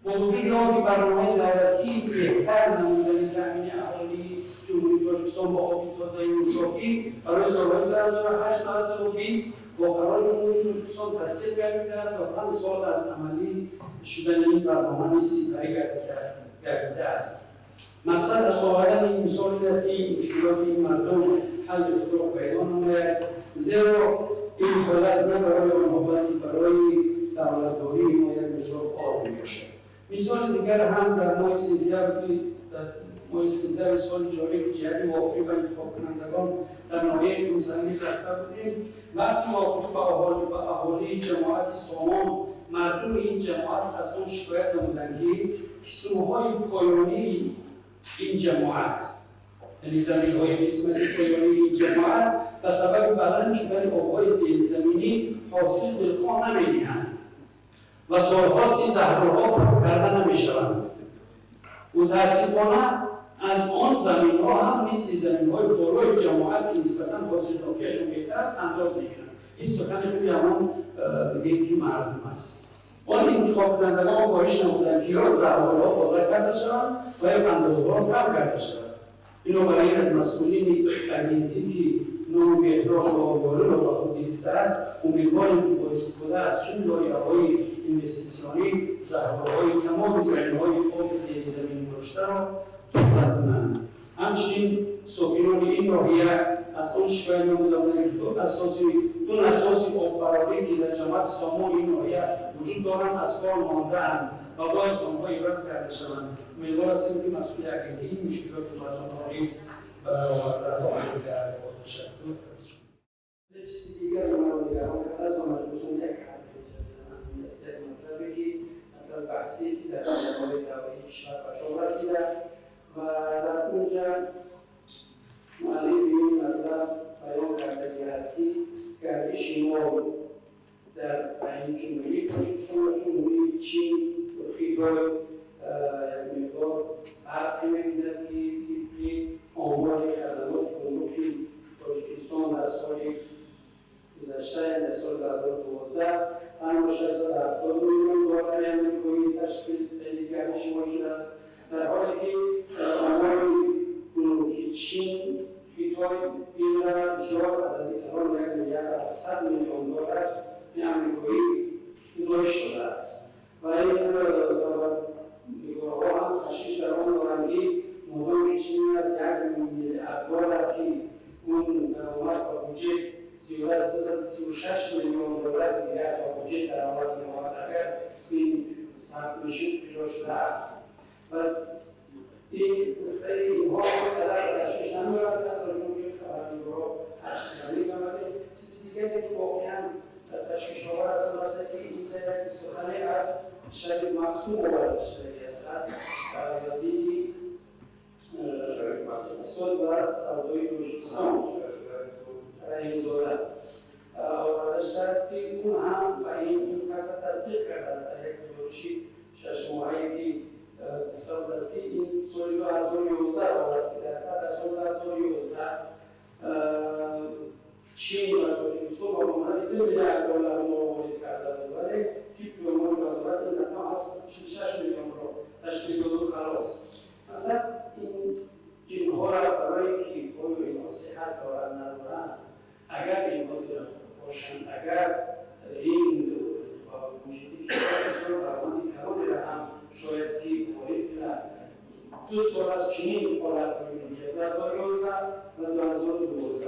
با وجود آنکه برنامه دولتی بهتر نمودن تأمین اهالی جمهوری تاجیکستان با آبیت‌های نوشابی برای سالهای 2008 تا 2020 با قرار جمهوری تاجیکستان تصدیق گردیده است و 5 سال از عملی شدن این برنامه نیز سپری گردیده است. مقصد از آوردن این مثال این است که این مشکلات این مردم حل فروغ پیدا نماید، زیرا این حالت نه برای آنها بلکه برای دولتداری حمایت بسیار آب می‌باشد. مثال دیگر هم در ماه سپتامبر سال جاری که جهت موافقه با انتخاب کنندگان در ناحیه تونسنگی رفته بودیم، وقتی موافقه با اهالی جماعت سامان مردم این جماعت از آن شکایت نمودند که سوهای پایانی این جماعت یعنی زمین‌های قسمت پایانی این جماعت و سبب بلند شدن آب‌های زیرزمینی حاصل دلخواه نمی‌دهند و سال‌هاست که زهرها پر کرده نمی‌شوند. متأسفانه از آن زمین‌ها هم مثل زمین‌های بالای جماعت که نسبتاً حاصلاتی‌شان بهتر است انداز می‌گیرند. این سخن خوبی همان بگید که مردم است. آن انتخاب کنندگان خواهش نمودند که یا زهرها تازه کرده شوند و یا اندازه‌ها کم کرده شوند. بنابراین از مسئولین اگنتی که نام بهداشت و آبیاری را با خود گرفته است امیدواریم که با استفاده از چنین لایحه‌های اینوستیسیونی زهرهای تمام زمین‌های آب زیر زمین داشته را توسعه کنند. همچنین ساکنان این ناحیه از آن شکایت نمودند که دو اساس آببراری که در جماعت سامان این ناحیه وجود دارند از کار مانده‌اند و باید آنها عوض کرده شوند. امیدوار هستیم که مسئول اگنتی این مشکلات را نیز برآورده خواهند کرد. تشکر. چیزی دیگر رو نگران کرده است و مجبورم یک حرف بزنم. مثل مطلبی که مطلب بحثی که در جامعه دولتی کشور به رسیده و در اونجا مؤلف این مطلب بیان کرده که هستی گردش ما در این جمهوری تاجیکستان و جمهوری چین خیلی یک مقدار فرقی می‌کند که طبق آمار خدمات گمرکی تاجیکستان در سال گذشته در سال 2012 تنها 670 میلیون دلار آمریکایی تشکیل گردش ما شده است، در حالی که آمار گمرکی چین فیتوهای این را بسیار عددی کلان 1.7 میلیون دلار آمریکایی فیتوهش شده است و این نگاه‌ها هم تشخیص در آن دارند که مدام چین از 1 میلیارد دلار که اون درآمد و بودجه زیاده از 236 میلیون دلار دیگر تا بودجه درآمد می‌آمد اگر این ثبت میشد پیدا شده است و این اینها در تشخیص نمی‌آورد از چون که خبرنگارها تشخیص نمی‌آورد. چیز دیگری که واقعاً تشخیص آور است که اینجا یک سخنی از شریف مقصود آورده شده است از وزیر اقتصاد و سودای تاجیکستان رحیم‌زاده آورده شده است که اون هم این فقط تصدیق کرده است در یک گزارشی 6 ماهه‌ای که گفته بود است که این سال 2011 آورده است در سال 2011 چین و تاجیکستان با مانند 2 میلیارد دلار مواردی کرده بود ولی طبق آمار وزارت این رقم 746 میلیون را تشکیل داده و خلاص. مثلا این جنها را برای که آیا اینها صحت دارند ندارند اگر اینها صحت باشند اگر این موجودی که بسیار درمانی کلانی را هم شاید که وارد کنند 2 سال از چنین حالت را می‌بینید 2011 و 2012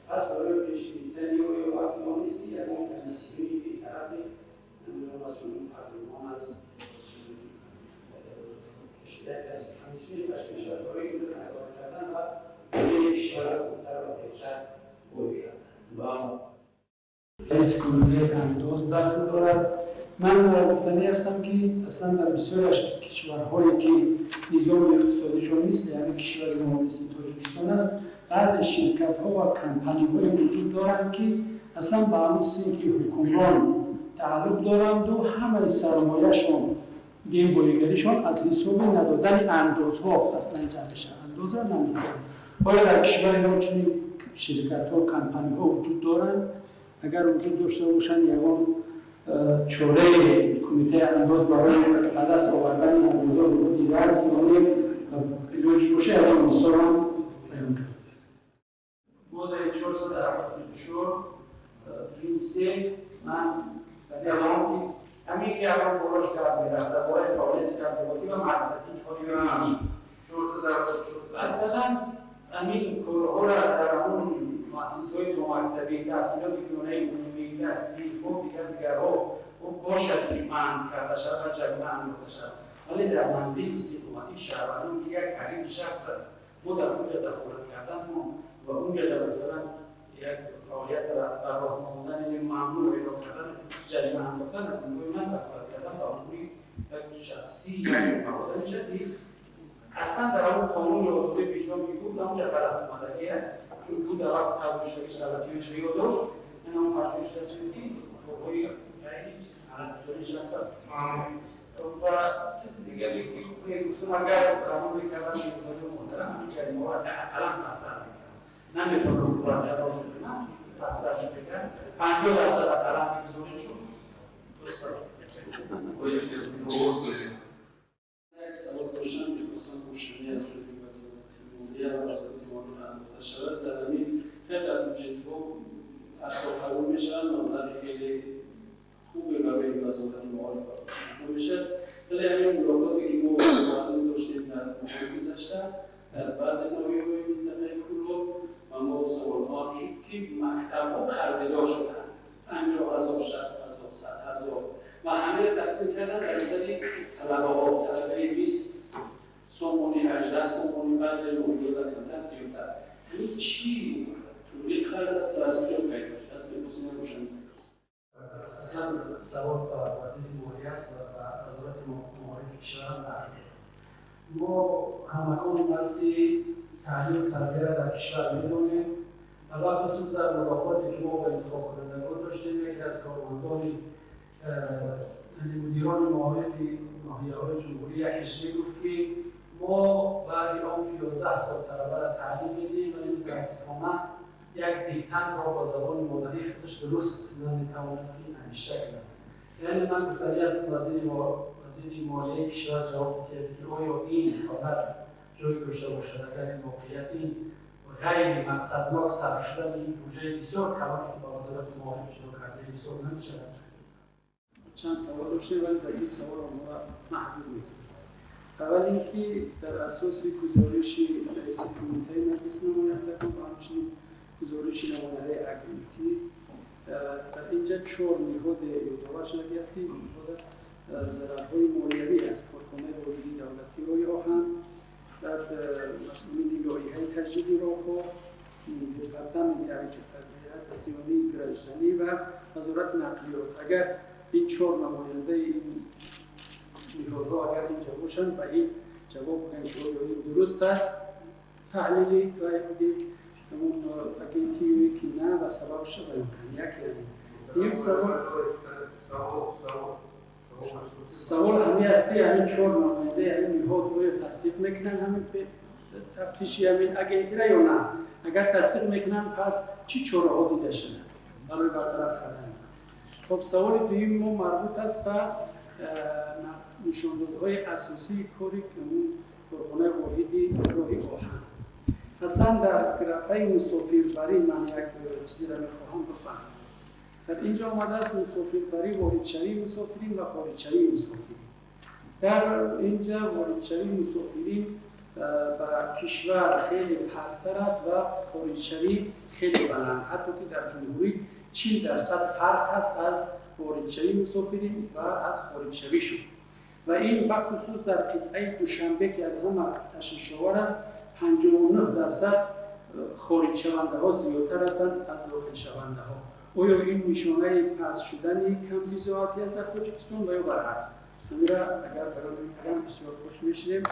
پس برای پیش‌بینی یا وقتی ما نیستی یک کمیسیونی به طرف مسئولین پارلمان است یک از کمیسیونی تشکیل شده برای این نظارت کردن و به کشور خوبتر و بهتر بروی کردن. رئیس کمیته انداز داخل دارد. من گفتنی هستم که اصلا در بسیاری از کشورهایی که نظام اقتصادیشان مثل همین کشور ما مثل تاجیکستان است بعضی شرکت‌ها و کمپانی‌های وجود دارند که اصلا به همون صنف حکمران تعلق دارند و همه سرمایه‌شان دین‌بایگریشان از حساب ندادن اندازها اصلا جمع میشه اندازه نمی‌دهند. آیا در کشور ما چنین شرکت‌ها و کمپانی‌ها وجود دارند؟ اگر وجود داشته باشند یگان چوره کمیته انداز برای به دست آوردن این اندازه رو دیده است یعنی جوجی باشه از اون مصارم بیان کرد. ما در 474 این سه من در دوام همین که الان براش کرد میرفت برای فعالیت تبلیغاتی و معرفتی کاری رو معنی مثلا همین کارها را در اون مؤسسه‌های دو مکتبی تحصیلات دوره‌ای عمومی کسبی و دیگرها باشد که منع کرده شود و جریمه انداخته شود ولی در منزل استقامتی شهروندان که یک حریم شخص است ما در اونجا دخالت کردن و اونجا در مثلا یک فعالیت بر راه ماندن ممنوع اعلام کردن جریمه انداختن است من دخالت کردن با اموری یک شخصی یا موارد جدید اصلا در اون قانون یا حدود پیشنهاد میگفت اونجا غلط اومدگیه چون بود در وقت قبول شده که غلطی بهش رو داشت این اون مجموعش رسیدی بابایی غلطی شخص هست و کسی دیگری که گفتم اگر قانون میکردن میگفتم محترم همین جریمه ها اقلا پستر میکردن نمیتونم مرتب ها شده نه پستر میکرد 50% اقلا میگذاره شد یک سوال داشتم که مثلا روشنی از روی وزارت مالیه و وزارت مالیه انداخته شود در همین خیلی از بودجه‌ها اشکال قبول میشن مبلغ خیلی خوبه برای وزارت مالیه میشه ولی همین ملاقاتی که ما با داشتیم در ماه گذشته در بعضی ناحیه‌های منطقه کلو و ما سوال‌ها شد که مکتب‌ها خریدار شدن 50,000 60,000 100,000 و همه تقسیم کردن در سری طلبه‌ها طلبه 20 سومونی 18 سومونی بعضی نوعی رو کمتر زیادتر این چی تولید خرید است و از کجا پیدا شد از بپرسیم روشن اصلا سوال با وزیر مالیه است و وزارت معارف کشور برمی‌گردد ما همکان قصدی تحلیل و تربیه را در کشور می‌دانیم و خصوص در ملاقاتی که ما با انتخاب کنندگان داشتیم یکی از کارمندان مدیران معارف ناحیه‌های جمهوری یکیش میگفت که ما بعد آن 11 سال طلبه را تعلیم میدیم ولی متاسفانه یک دیکتن را با زبان مادری خودش درست نمیتواند این همیشه کنند. یعنی من گفتم از وزیر مالیه کشور جواب داد که آیا این حالت جای داشته باشد اگر این واقعیت این غیر مقصدناک صرف شدن این بودجه بسیار کلانی که با وزارت معارف اجرا کرده بسیار نمی‌شود. چند سوال داشته ولی در این سوال ما محدود می‌کنیم. اول اینکه در اساس گزارش رئیس کمیته مجلس نمایندگان و همچنین گزارش نماینده اقلیتی در اینجا 4 نهاد اعتبار شده است که نهاد ضررهای مالیوی از کارخانه واحدی دولتی یا هم در مسئولین لایحه تجدید راهها دپارتمان تربیت سیانی گرجدنی و وزارت نقلیات اگر این 4 نماینده این نهادها اگر اینجا باشند و این جواب بدن که این درست است تحلیلی و اگه اون اگه که نه و سببش بیان کنیم یک سوال همین هستی همین 4 نماینده همین نهاد رو تصدیق میکنن همین تفتیشی همین اگه یا نه اگر تصدیق میکنن پس چی چاره ها دیده شده برای برطرف کردن. خب سوال دوم ما مربوط است به نشانده‌های اساسی کاری که اون کارخانه واحدی راهی آهن اصلا در گرافه مسافربری من یک چیزی را میخواهم بفهمم. در اینجا آمده است مسافربری واردشوی مسافرین و خارجشوی مسافرین. در اینجا واردشوی مسافرین و کشور خیلی پستر است و خارجشوی خیلی بلند حتی که در جمهوری 40% فرق هست از واردشوی مسافرین و از خارجشویشون و این بخصوص در قطعه دوشنبه که از همه تشویش‌آور است 59% خارج شونده ها زیادتر هستند از داخل شونده ها. آیا این نشانه پس شدن کم بی‌ضابطگی است در تاجیکستان و یا برعکس؟ همین را اگر برای می‌کنم بسیار خوش می‌شیم.